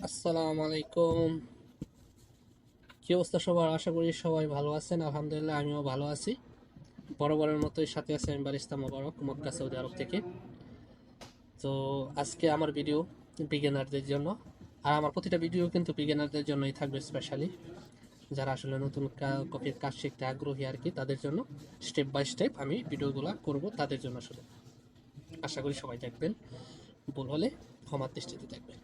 আসসালামু আলাইকুম। কি অবস্থা সবার? আশা করি সবাই ভালো আছেন। আলহামদুলিল্লাহ আমিও ভালো আছি। বরাবরের মতোই সাথে আছে আমি বারিস্তা মোবারক, মক্কা সৌদি আরব থেকে। তো আজকে আমার ভিডিও বিগিনারদের জন্য, আর আমার প্রতিটা ভিডিও কিন্তু বিগিনারদের জন্যই থাকবে, স্পেশালি যারা আসলে নতুন কফির কাজ শিখতে আগ্রহী আর কি, তাদের জন্য স্টেপ বাই স্টেপ আমি ভিডিওগুলো করব তাদের জন্য শুধু। আশা করি সবাই দেখবেন, ভুল হলে ক্ষমার দৃষ্টিতে দেখবেন।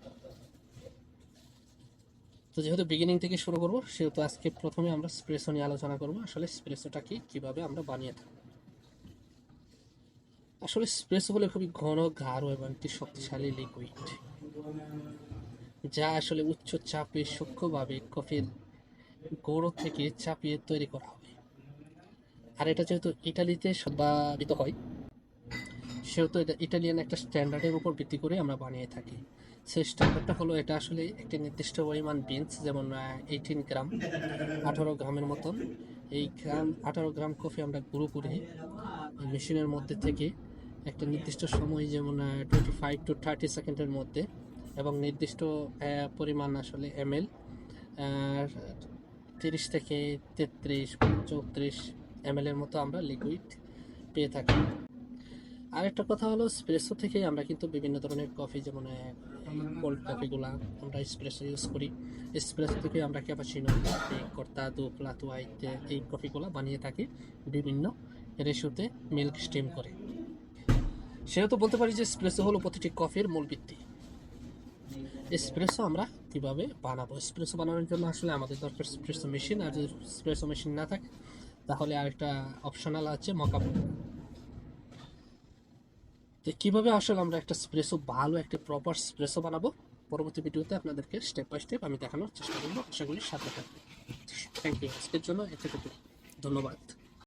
তো যেহেতু বিগিনিং থেকে শুরু করব, সেহেতু আজকে প্রথমে আমরা স্প্রেসো নিয়ে আলোচনা করব। আসলে স্প্রেসোটা কি, কিভাবে আমরা বানিয়ে থাকি। আসলে স্প্রেসো হলো খুবই ঘন, গাঢ় এবং একটি শক্তিশালী লিকুইড, যা আসলে উচ্চ চাপে সূক্ষ্মভাবে কফির গুঁড়ো থেকে চাপিয়ে তৈরি করা হয়। আর এটা যেহেতু ইটালিতে উৎপাদিত হয়, সেহেতু এটা ইটালিয়ান একটা স্ট্যান্ডার্ডের উপর ভিত্তি করে আমরা বানিয়ে থাকি। সেই স্ট্যান্ডার্ডটা হলো, এটা আসলে একটি নির্দিষ্ট পরিমাণ বিনস, যেমন 18 গ্রাম, 18 গ্রামের মতন। এই 18 গ্রাম কফি আমরা গুঁড়ো করে মেশিনের মধ্যে থেকে একটা নির্দিষ্ট সময়, যেমন 25 to 30 সেকেন্ডের মধ্যে, এবং নির্দিষ্ট পরিমাণ আসলে এমএল, 30 থেকে 33 34 এর মতো আমরা লিকুইড পেয়ে থাকি। আরেকটা কথা হলো, স্প্রেসো থেকে আমরা কিন্তু বিভিন্ন ধরনের কফি, যেমন কোল্ড কফিগুলা আমরা স্প্রেসো ইউজ করি। স্প্রেসো থেকে আমরা ক্যাপাচিনো, কর্তাদো, ফ্ল্যাট হোয়াইট, এই কফিগুলা বানিয়ে থাকি বিভিন্ন রেশোতে মিল্ক স্টিম করে। সেহেতু বলতে পারি যে স্প্রেসো হলো প্রতিটি কফির মূল ভিত্তি। এসপ্রেসো আমরা কিভাবে বানাবো? এসপ্রেসো বানানোর জন্য আসলে আমাদের দরকার স্প্রেসো মেশিন, আর যদি স্প্রেসো মেশিন না থাকে তাহলে আরেকটা অপশনাল আছে, মকাপ। তো কীভাবে আসলে আমরা একটা স্প্রেসো, ভালো একটা প্রপার স্প্রেসো বানাবো, পরবর্তী ভিডিওতে আপনাদেরকে স্টেপ বাই স্টেপ আমি দেখানোর চেষ্টা করবো। আশা করি সাথে থাকবেন। Thank you. আজকের জন্য এতটুকু, ধন্যবাদ।